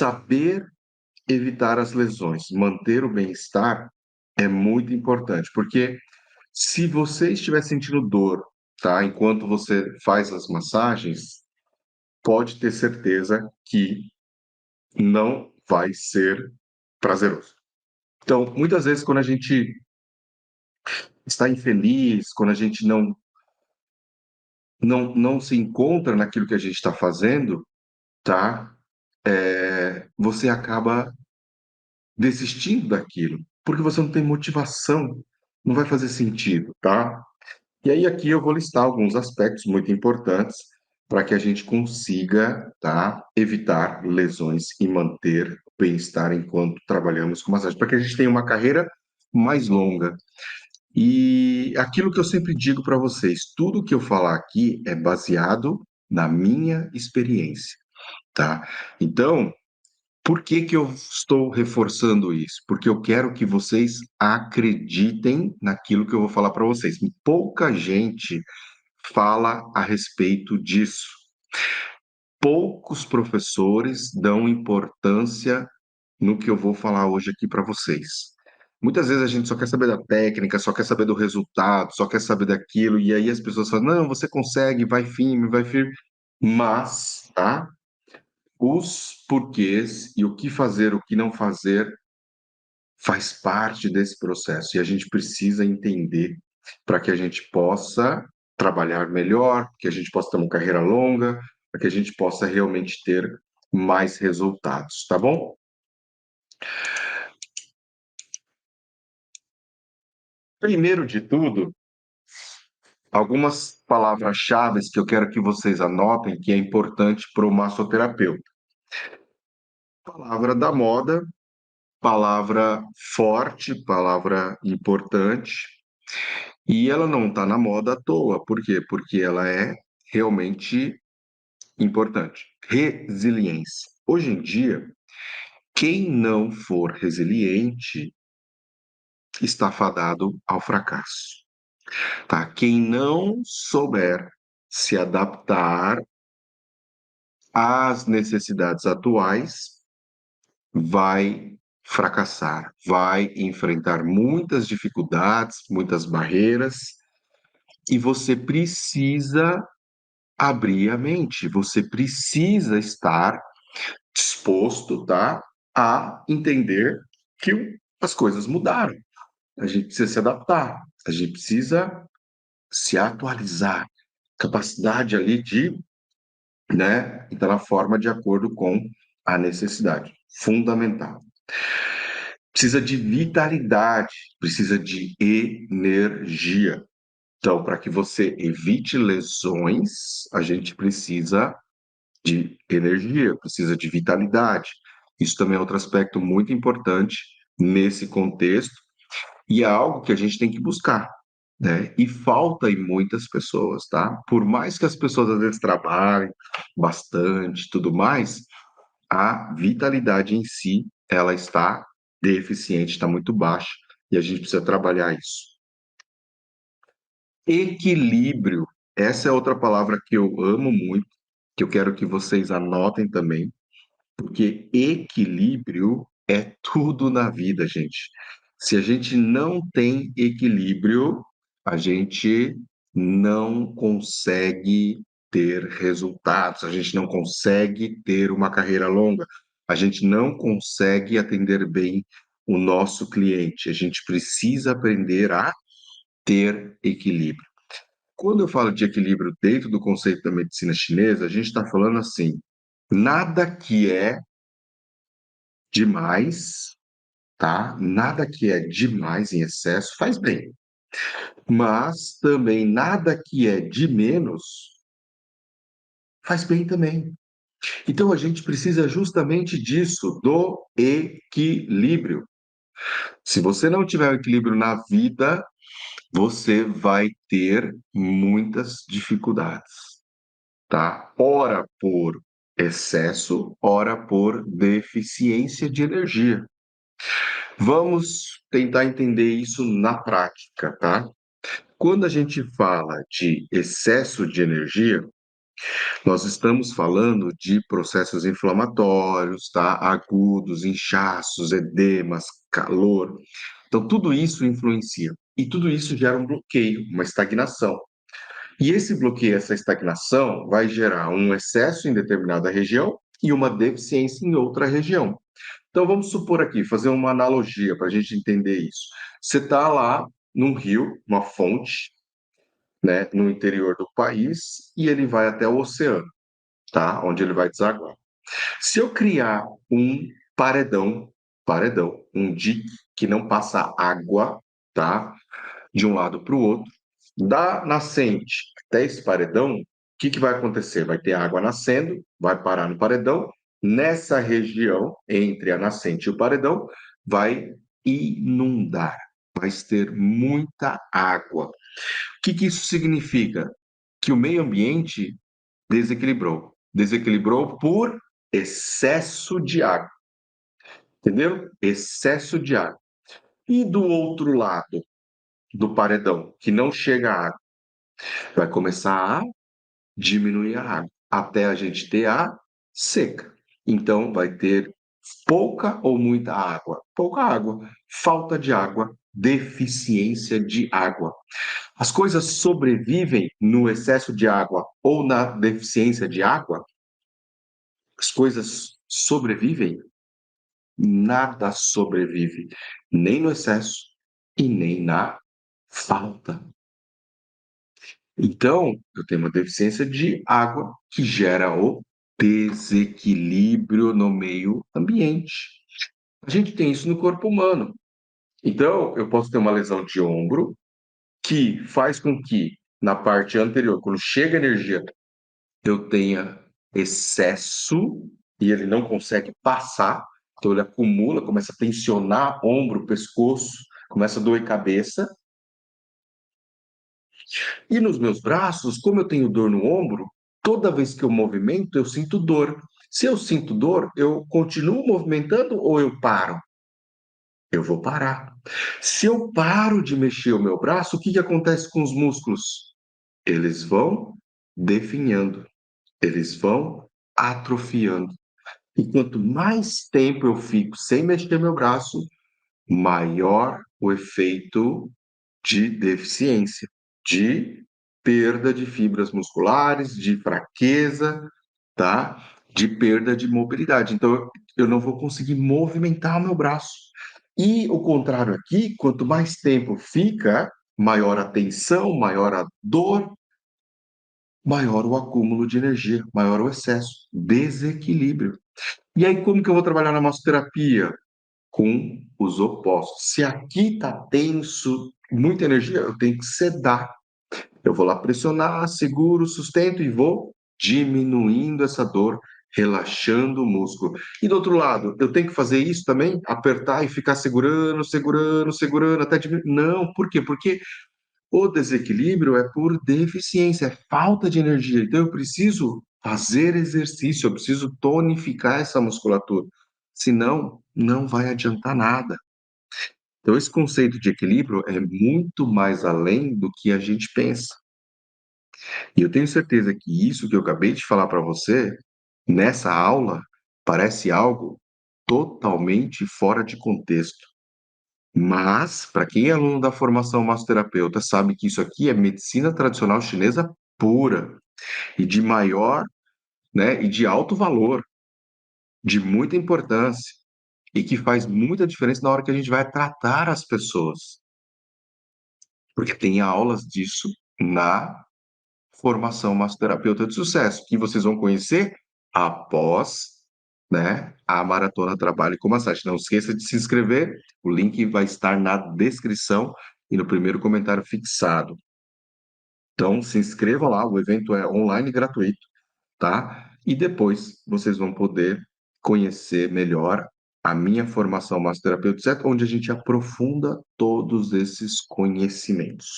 saber evitar as lesões, manter o bem-estar é muito importante, porque se você estiver sentindo dor, tá, enquanto você faz as massagens, pode ter certeza que não vai ser prazeroso. Então, muitas vezes, quando a gente está infeliz, quando a gente não se encontra naquilo que a gente está fazendo, tá? Você acaba desistindo daquilo, porque você não tem motivação, não vai fazer sentido, tá? E aí aqui eu vou listar alguns aspectos muito importantes para que a gente consiga, tá, evitar lesões e manter o bem-estar enquanto trabalhamos com massagem, para que a gente tenha uma carreira mais longa. E aquilo que eu sempre digo para vocês, tudo que eu falar aqui é baseado na minha experiência, tá? Então, por que que eu estou reforçando isso? Porque eu quero que vocês acreditem naquilo que eu vou falar para vocês. Pouca gente fala a respeito disso. Poucos professores dão importância no que eu vou falar hoje aqui para vocês. Muitas vezes a gente só quer saber da técnica, só quer saber do resultado, só quer saber daquilo, e aí as pessoas falam: não, você consegue, vai firme, vai firme. Mas, tá? Os porquês e o que fazer, o que não fazer, faz parte desse processo. E a gente precisa entender para que a gente possa trabalhar melhor, que a gente possa ter uma carreira longa, para que a gente possa realmente ter mais resultados, tá bom? Primeiro de tudo, algumas palavras-chave que eu quero que vocês anotem, que é importante para o massoterapeuta. Palavra da moda, palavra forte, palavra importante, e ela não está na moda à toa. Por quê? Porque ela é realmente importante. Resiliência. Hoje em dia, quem não for resiliente está fadado ao fracasso, tá? Quem não souber se adaptar às necessidades atuais vai fracassar, vai enfrentar muitas dificuldades, muitas barreiras, e você precisa abrir a mente, você precisa estar disposto, tá, a entender que as coisas mudaram. A gente precisa se adaptar, a gente precisa se atualizar, capacidade ali de, né, entrar na forma de acordo com a necessidade, fundamental. Precisa de vitalidade, precisa de energia. Então, para que você evite lesões, a gente precisa de energia, precisa de vitalidade. Isso também é outro aspecto muito importante nesse contexto e é algo que a gente tem que buscar, né? E falta em muitas pessoas, tá? Por mais que as pessoas às vezes trabalhem bastante, tudo mais, a vitalidade em si, ela está deficiente, está muito baixa e a gente precisa trabalhar isso. Equilíbrio, essa é outra palavra que eu amo muito, que eu quero que vocês anotem também, porque equilíbrio é tudo na vida, gente. Se a gente não tem equilíbrio, a gente não consegue ter resultados, a gente não consegue ter uma carreira longa, a gente não consegue atender bem o nosso cliente. A gente precisa aprender a ter equilíbrio. Quando eu falo de equilíbrio dentro do conceito da medicina chinesa, a gente está falando assim: nada que é demais, tá? Nada que é demais em excesso faz bem, mas também nada que é de menos faz bem também. Então a gente precisa justamente disso, do equilíbrio. Se você não tiver o equilíbrio na vida, você vai ter muitas dificuldades, tá? Ora por excesso, ora por deficiência de energia. Vamos tentar entender isso na prática, tá? Quando a gente fala de excesso de energia, Nós estamos falando de processos inflamatórios, tá? Agudos, inchaços, edemas, calor. Então, tudo isso influencia. E tudo isso gera um bloqueio, uma estagnação. E esse bloqueio, essa estagnação, vai gerar um excesso em determinada região e uma deficiência em outra região. Então, vamos supor aqui, fazer uma analogia para a gente entender isso. Você está lá num rio, uma fonte, né, no interior do país, e ele vai até o oceano, tá? Onde ele vai desaguar. Se eu criar um paredão, um dique que não passa água, tá? De um lado para o outro, da nascente até esse paredão, o que, que vai acontecer? Vai ter água nascendo, vai parar no paredão, nessa região, entre a nascente e o paredão, vai inundar, vai ter muita água. O que, que isso significa? Que o meio ambiente desequilibrou. Desequilibrou por excesso de água, entendeu? Excesso de água. E do outro lado do paredão, que não chega a água, vai começar a diminuir a água, até a gente ter a seca. Então, vai ter pouca ou muita água? Pouca água, falta de água, deficiência de água. As coisas sobrevivem no excesso de água ou na deficiência de água? As coisas sobrevivem? Nada sobrevive, nem no excesso e nem na falta. Então, eu tenho uma deficiência de água que gera o desequilíbrio no meio ambiente. A gente tem isso no corpo humano. Então, eu posso ter uma lesão de ombro que faz com que, na parte anterior, quando chega energia, eu tenha excesso e ele não consegue passar. Então, ele acumula, começa a tensionar ombro, pescoço, começa a doer cabeça. E nos meus braços, como eu tenho dor no ombro, toda vez que eu movimento, eu sinto dor. Se eu sinto dor, eu continuo movimentando ou eu paro? Eu vou parar. Se eu paro de mexer o meu braço, o que que acontece com os músculos? Eles vão definhando, eles vão atrofiando. E quanto mais tempo eu fico sem mexer meu braço, maior o efeito de deficiência, de perda de fibras musculares, de fraqueza, tá? De perda de mobilidade. Então, eu não vou conseguir movimentar o meu braço. E o contrário aqui, quanto mais tempo fica, maior a tensão, maior a dor, maior o acúmulo de energia, maior o excesso, desequilíbrio. E aí, como que eu vou trabalhar na massoterapia? Com os opostos. Se aqui está tenso, muita energia, eu tenho que sedar. Eu vou lá pressionar, seguro, sustento e vou diminuindo essa dor, relaxando o músculo. E do outro lado, eu tenho que fazer isso também? Apertar e ficar segurando, segurando, segurando até diminuir? Não, por quê? Porque o desequilíbrio é por deficiência, é falta de energia. Então eu preciso fazer exercício, eu preciso tonificar essa musculatura. Senão, não vai adiantar nada. Então, esse conceito de equilíbrio é muito mais além do que a gente pensa. E eu tenho certeza que isso que eu acabei de falar para você, nessa aula, parece algo totalmente fora de contexto. Mas, para quem é aluno da formação massoterapeuta, sabe que isso aqui é medicina tradicional chinesa pura e de maior, né, e de alto valor, de muita importância e que faz muita diferença na hora que a gente vai tratar as pessoas, porque tem aulas disso na formação massoterapeuta de sucesso, que vocês vão conhecer após, né, a Maratona Trabalho com Massagem. Não esqueça de se inscrever, o link vai estar na descrição e no primeiro comentário fixado. Então, se inscrevam lá, o evento é online e gratuito, tá? E depois vocês vão poder conhecer melhor a minha formação massoterapeuta, certo? Onde a gente aprofunda todos esses conhecimentos.